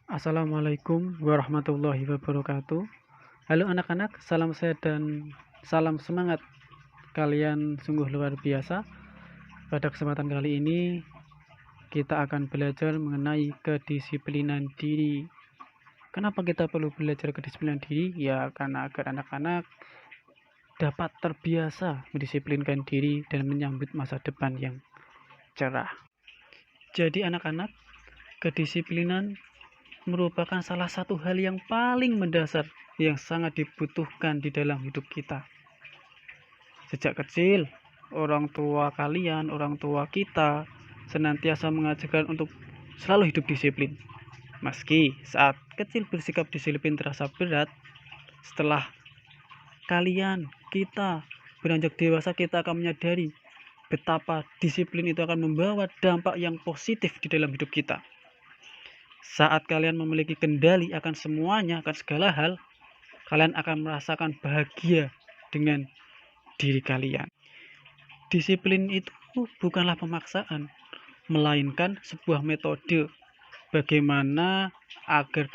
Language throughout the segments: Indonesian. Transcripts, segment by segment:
Assalamualaikum warahmatullahi wabarakatuh. Halo anak-anak, salam sehat dan salam semangat. Kalian sungguh luar biasa. Pada kesempatan kali ini kita akan belajar mengenai kedisiplinan diri. Kenapa kita perlu belajar kedisiplinan diri? Ya, karena agar anak-anak dapat terbiasa mendisiplinkan diri dan menyambut masa depan yang cerah. Jadi anak-anak, kedisiplinan merupakan salah satu hal yang paling mendasar yang sangat dibutuhkan di dalam hidup kita. Sejak kecil, orang tua kalian, orang tua kita senantiasa mengajarkan untuk selalu hidup disiplin. Meski saat kecil bersikap disiplin terasa berat, setelah kita beranjak dewasa, kita akan menyadari betapa disiplin itu akan membawa dampak yang positif di dalam hidup kita. Saat kalian memiliki kendali akan semuanya, akan segala hal, kalian akan merasakan bahagia dengan diri kalian. Disiplin itu bukanlah pemaksaan, melainkan sebuah metode bagaimana agar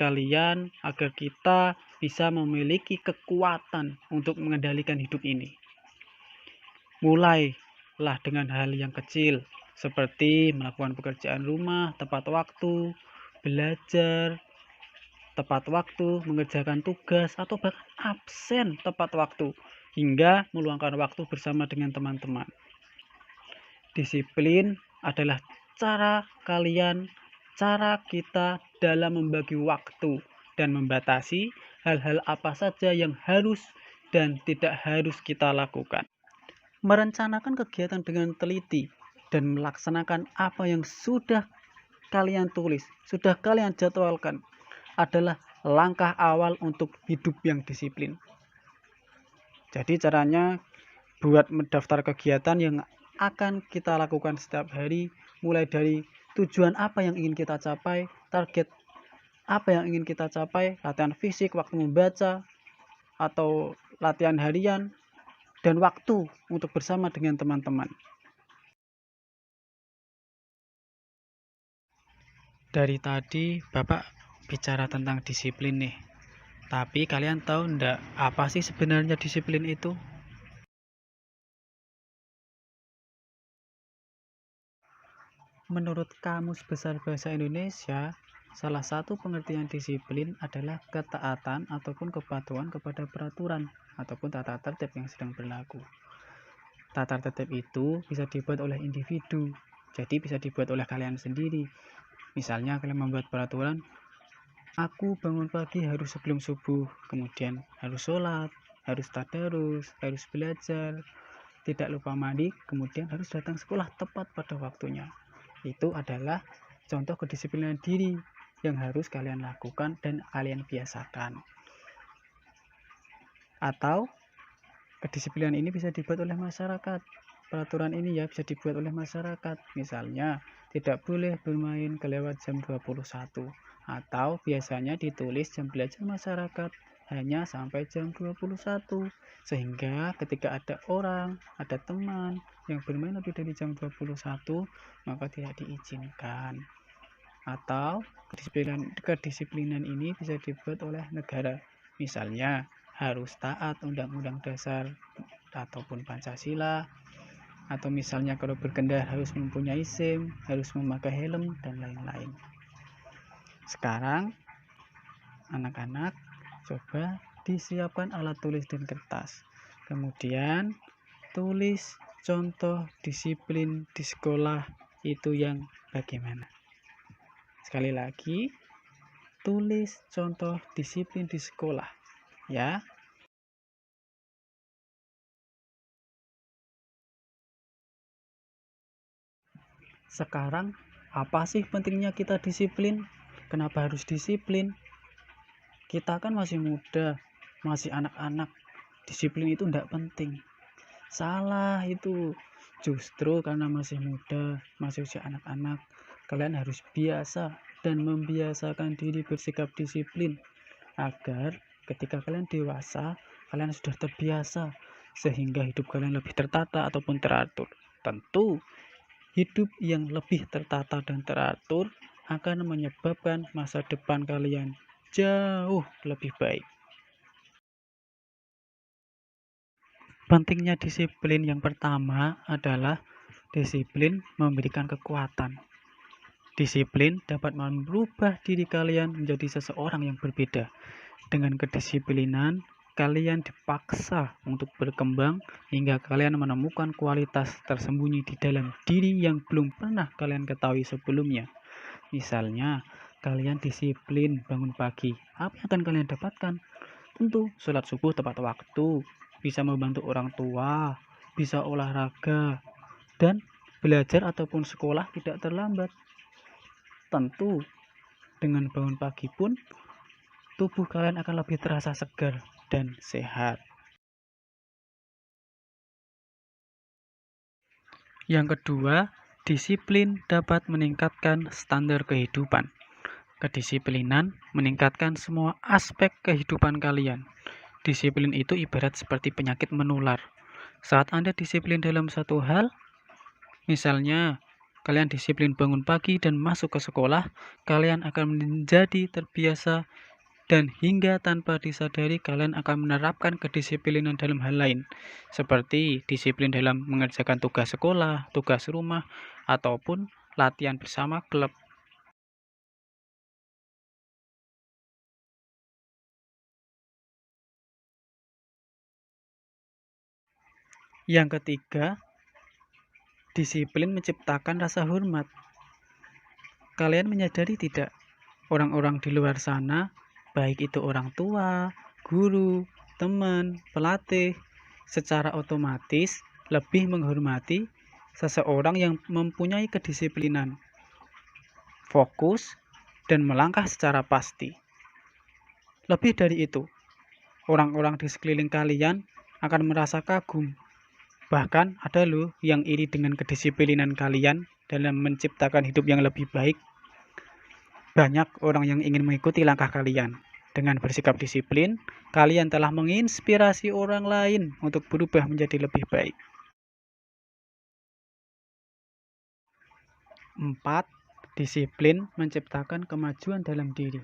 kita bisa memiliki kekuatan untuk mengendalikan hidup ini. Mulailah dengan hal yang kecil, seperti melakukan pekerjaan rumah tepat waktu, belajar tepat waktu, mengerjakan tugas, atau bahkan absen tepat waktu, hingga meluangkan waktu bersama dengan teman-teman. Disiplin adalah cara kita dalam membagi waktu dan membatasi hal-hal apa saja yang harus dan tidak harus kita lakukan. Merencanakan kegiatan dengan teliti dan melaksanakan apa yang sudah kalian tulis, sudah kalian jadwalkan adalah langkah awal untuk hidup yang disiplin. Jadi caranya buat mendaftar kegiatan yang akan kita lakukan setiap hari, mulai dari tujuan apa yang ingin kita capai, target apa yang ingin kita capai, latihan fisik, waktu membaca, atau latihan harian, dan waktu untuk bersama dengan teman-teman. Dari tadi Bapak bicara tentang disiplin nih. Tapi kalian tahu enggak apa sih sebenarnya disiplin itu? Menurut Kamus Besar Bahasa Indonesia, salah satu pengertian disiplin adalah ketaatan ataupun kepatuhan kepada peraturan ataupun tata tertib yang sedang berlaku. Tata tertib itu bisa dibuat oleh individu, jadi bisa dibuat oleh kalian sendiri. Misalnya kalian membuat peraturan, aku bangun pagi harus sebelum subuh, kemudian harus sholat, harus tadarus, harus belajar, tidak lupa mandi, kemudian harus datang sekolah tepat pada waktunya. Itu adalah contoh kedisiplinan diri yang harus kalian lakukan dan kalian biasakan. Atau kedisiplinan ini bisa dibuat oleh masyarakat. Peraturan ini ya bisa dibuat oleh masyarakat. Misalnya, tidak boleh bermain kelewat jam 21. Atau biasanya ditulis jam belajar masyarakat hanya sampai jam 21. Sehingga ketika ada orang, ada teman yang bermain lebih dari jam 21, maka tidak diizinkan. Atau kedisiplinan ini bisa dibuat oleh negara. Misalnya, harus taat Undang-Undang Dasar ataupun Pancasila, atau misalnya kalau berkendara harus mempunyai SIM, harus memakai helm, dan lain-lain. Sekarang, anak-anak coba disiapkan alat tulis dan kertas. Kemudian, tulis contoh disiplin di sekolah itu yang bagaimana. Sekali lagi, tulis contoh disiplin di sekolah, ya. Sekarang, apa sih pentingnya kita disiplin? Kenapa harus disiplin? Kita kan masih muda, masih anak-anak. Disiplin itu tidak penting. Salah itu. Justru karena masih muda, masih usia anak-anak, kalian harus biasa dan membiasakan diri bersikap disiplin. Agar ketika kalian dewasa, kalian sudah terbiasa. Sehingga hidup kalian lebih tertata ataupun teratur. Tentu hidup yang lebih tertata dan teratur akan menyebabkan masa depan kalian jauh lebih baik. Pentingnya disiplin yang pertama adalah disiplin memberikan kekuatan. Disiplin dapat merubah diri kalian menjadi seseorang yang berbeda. Dengan kedisiplinan, kalian dipaksa untuk berkembang hingga kalian menemukan kualitas tersembunyi di dalam diri yang belum pernah kalian ketahui sebelumnya. Misalnya, kalian disiplin bangun pagi. Apa yang akan kalian dapatkan? Tentu, sholat subuh tepat waktu, bisa membantu orang tua, bisa olahraga, dan belajar ataupun sekolah tidak terlambat. Tentu, dengan bangun pagi pun, tubuh kalian akan lebih terasa segar dan sehat. Yang kedua, disiplin dapat meningkatkan standar kehidupan. Kedisiplinan meningkatkan semua aspek kehidupan kalian. Disiplin itu ibarat seperti penyakit menular. Saat Anda disiplin dalam satu hal, misalnya kalian disiplin bangun pagi dan masuk ke sekolah, kalian akan menjadi terbiasa dan hingga tanpa disadari kalian akan menerapkan kedisiplinan dalam hal lain, seperti disiplin dalam mengerjakan tugas sekolah, tugas rumah, ataupun latihan bersama klub. Yang ketiga, disiplin menciptakan rasa hormat. Kalian menyadari tidak, orang-orang di luar sana, baik itu orang tua, guru, teman, pelatih, secara otomatis lebih menghormati seseorang yang mempunyai kedisiplinan, fokus, dan melangkah secara pasti. Lebih dari itu, orang-orang di sekeliling kalian akan merasa kagum. Bahkan ada loh yang iri dengan kedisiplinan kalian dalam menciptakan hidup yang lebih baik. Banyak orang yang ingin mengikuti langkah kalian. Dengan bersikap disiplin, kalian telah menginspirasi orang lain untuk berubah menjadi lebih baik. 4. Disiplin menciptakan kemajuan dalam diri.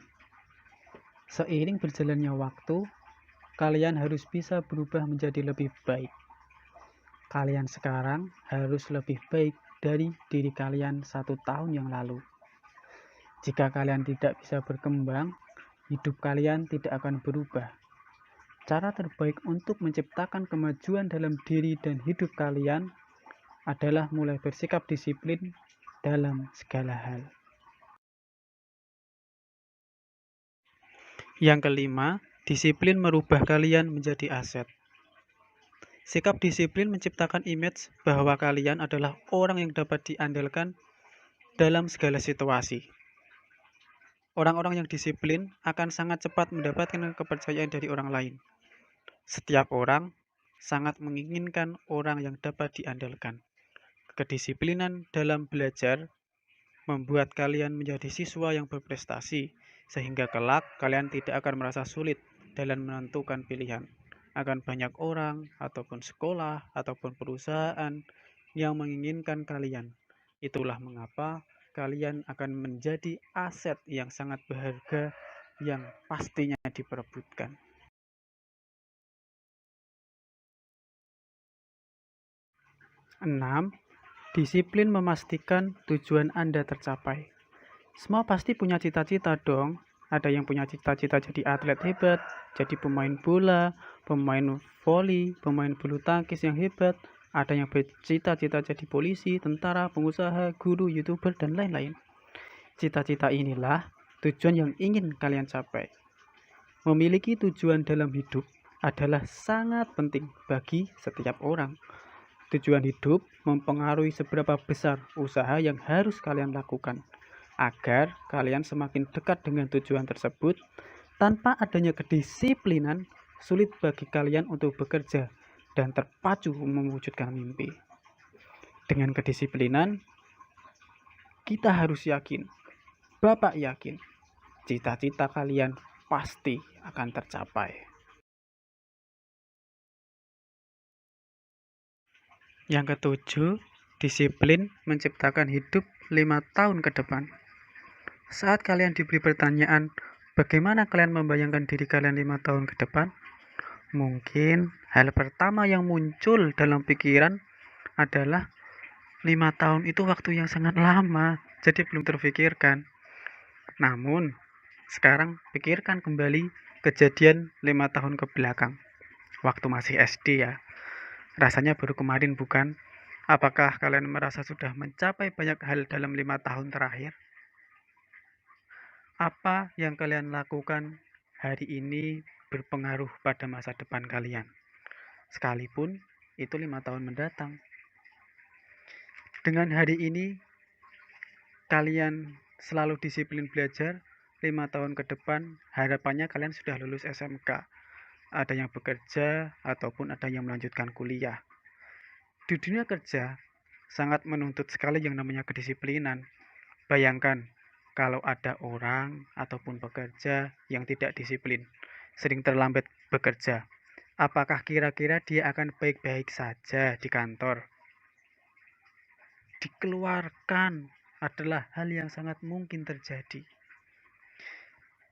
Seiring berjalannya waktu, kalian harus bisa berubah menjadi lebih baik. Kalian sekarang harus lebih baik dari diri kalian 1 tahun yang lalu. Jika kalian tidak bisa berkembang, hidup kalian tidak akan berubah. Cara terbaik untuk menciptakan kemajuan dalam diri dan hidup kalian adalah mulai bersikap disiplin dalam segala hal. Yang kelima, disiplin merubah kalian menjadi aset. Sikap disiplin menciptakan image bahwa kalian adalah orang yang dapat diandalkan dalam segala situasi. Orang-orang yang disiplin akan sangat cepat mendapatkan kepercayaan dari orang lain. Setiap orang sangat menginginkan orang yang dapat diandalkan. Kedisiplinan dalam belajar membuat kalian menjadi siswa yang berprestasi, sehingga kelak kalian tidak akan merasa sulit dalam menentukan pilihan. Akan banyak orang, ataupun sekolah, ataupun perusahaan yang menginginkan kalian. Itulah mengapa kalian akan menjadi aset yang sangat berharga yang pastinya diperebutkan. 6. Disiplin memastikan tujuan Anda tercapai. Semua pasti punya cita-cita dong. Ada yang punya cita-cita jadi atlet hebat, jadi pemain bola, pemain voli, pemain bulu tangkis yang hebat. Ada yang bercita-cita jadi polisi, tentara, pengusaha, guru, YouTuber, dan lain-lain. Cita-cita inilah tujuan yang ingin kalian capai. Memiliki tujuan dalam hidup adalah sangat penting bagi setiap orang. Tujuan hidup mempengaruhi seberapa besar usaha yang harus kalian lakukan agar kalian semakin dekat dengan tujuan tersebut. Tanpa adanya kedisiplinan, sulit bagi kalian untuk bekerja dan terpacu mewujudkan mimpi. Dengan kedisiplinan, kita harus yakin, Bapak yakin, cita-cita kalian pasti akan tercapai. Yang ketujuh, disiplin menciptakan hidup 5 tahun ke depan. Saat kalian diberi pertanyaan, bagaimana kalian membayangkan diri kalian 5 tahun ke depan? Mungkin hal pertama yang muncul dalam pikiran adalah 5 tahun itu waktu yang sangat lama, jadi belum terfikirkan. Namun, sekarang pikirkan kembali kejadian 5 tahun ke belakang, waktu masih SD ya. Rasanya baru kemarin bukan? Apakah kalian merasa sudah mencapai banyak hal dalam 5 tahun terakhir? Apa yang kalian lakukan hari ini berpengaruh pada masa depan kalian, sekalipun itu 5 tahun mendatang. Dengan hari ini, kalian selalu disiplin belajar. 5 tahun ke depan, harapannya kalian sudah lulus SMK. Ada yang bekerja, ataupun ada yang melanjutkan kuliah. Di dunia kerja, sangat menuntut sekali yang namanya kedisiplinan. Bayangkan, kalau ada orang ataupun pekerja yang tidak disiplin, sering terlambat bekerja, apakah kira-kira dia akan baik-baik saja di kantor? Dikeluarkan adalah hal yang sangat mungkin terjadi.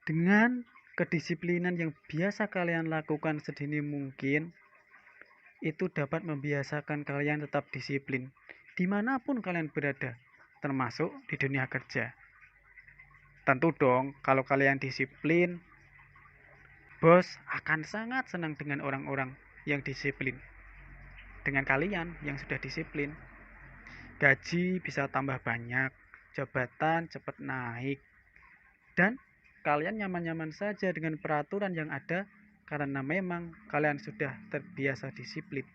Dengan kedisiplinan yang biasa kalian lakukan sedini mungkin, itu dapat membiasakan kalian tetap disiplin dimanapun kalian berada, termasuk di dunia kerja. Tentu dong, kalau kalian disiplin, bos akan sangat senang dengan orang-orang yang disiplin. Dengan kalian yang sudah disiplin, gaji bisa tambah banyak, jabatan cepat naik, dan kalian nyaman-nyaman saja dengan peraturan yang ada karena memang kalian sudah terbiasa disiplin.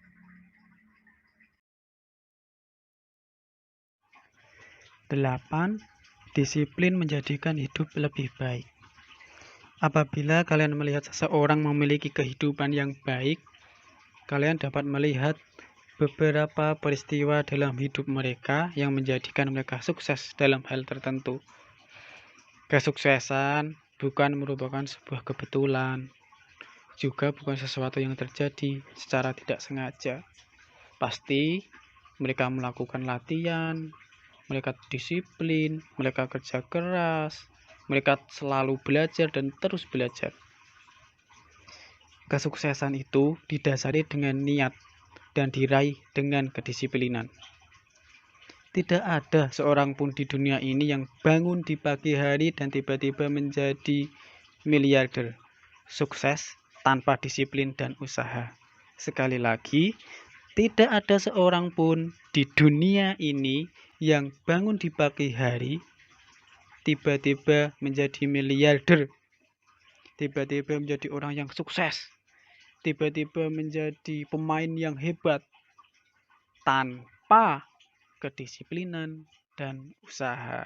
8. Disiplin menjadikan hidup lebih baik. Apabila kalian melihat seseorang memiliki kehidupan yang baik, kalian dapat melihat beberapa peristiwa dalam hidup mereka yang menjadikan mereka sukses dalam hal tertentu. Kesuksesan bukan merupakan sebuah kebetulan, juga bukan sesuatu yang terjadi secara tidak sengaja. Pasti mereka melakukan latihan, mereka disiplin, mereka kerja keras, mereka selalu belajar dan terus belajar. Kesuksesan itu didasari dengan niat dan diraih dengan kedisiplinan. Tidak ada seorang pun di dunia ini yang bangun di pagi hari dan tiba-tiba menjadi miliarder. Sukses tanpa disiplin dan usaha. Sekali lagi, tidak ada seorang pun di dunia ini yang bangun di pagi hari tiba-tiba menjadi miliarder, tiba-tiba menjadi orang yang sukses, tiba-tiba menjadi pemain yang hebat tanpa kedisiplinan dan usaha.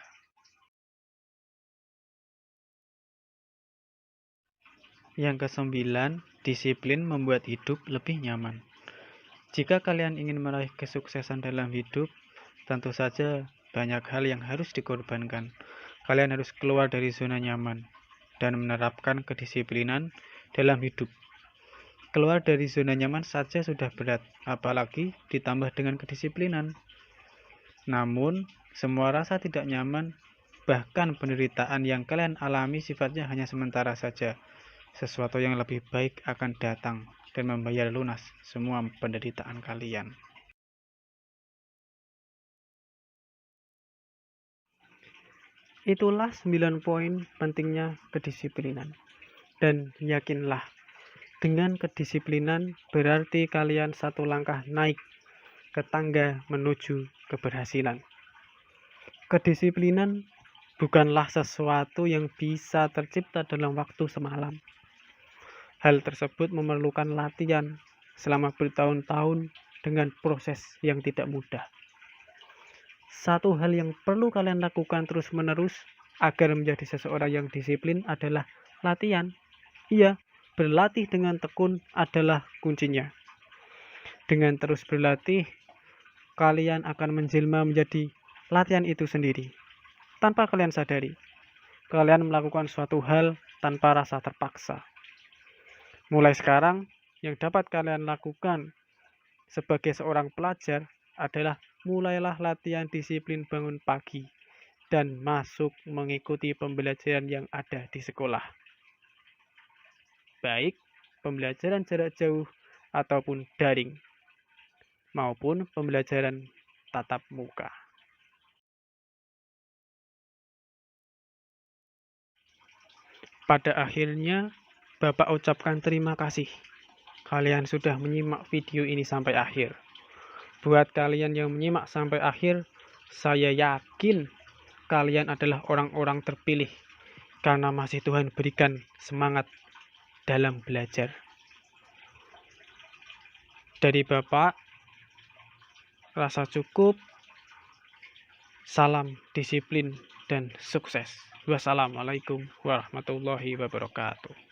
Yang ke-9, disiplin membuat hidup lebih nyaman. Jika kalian ingin meraih kesuksesan dalam hidup, tentu saja banyak hal yang harus dikorbankan. Kalian harus keluar dari zona nyaman dan menerapkan kedisiplinan dalam hidup. Keluar dari zona nyaman saja sudah berat, apalagi ditambah dengan kedisiplinan. Namun, semua rasa tidak nyaman, bahkan penderitaan yang kalian alami sifatnya hanya sementara saja. Sesuatu yang lebih baik akan datang dan membayar lunas semua penderitaan kalian. Itulah 9 poin pentingnya kedisiplinan. Dan yakinlah, dengan kedisiplinan berarti kalian satu langkah naik ke tangga menuju keberhasilan. Kedisiplinan bukanlah sesuatu yang bisa tercipta dalam waktu semalam. Hal tersebut memerlukan latihan selama bertahun-tahun dengan proses yang tidak mudah. Satu hal yang perlu kalian lakukan terus-menerus agar menjadi seseorang yang disiplin adalah latihan. Iya, berlatih dengan tekun adalah kuncinya. Dengan terus berlatih, kalian akan menjelma menjadi latihan itu sendiri. Tanpa kalian sadari, kalian melakukan suatu hal tanpa rasa terpaksa. Mulai sekarang, yang dapat kalian lakukan sebagai seorang pelajar adalah mulailah latihan disiplin bangun pagi. dan masuk mengikuti pembelajaran yang ada di sekolah, baik pembelajaran jarak jauh ataupun daring, maupun pembelajaran tatap muka. Pada akhirnya, Bapak ucapkan terima kasih. Kalian sudah menyimak video ini sampai akhir. Buat kalian yang menyimak sampai akhir, saya yakin kalian adalah orang-orang terpilih karena masih Tuhan berikan semangat dalam belajar. Dari Bapak, rasa cukup, salam disiplin dan sukses. Wassalamualaikum warahmatullahi wabarakatuh.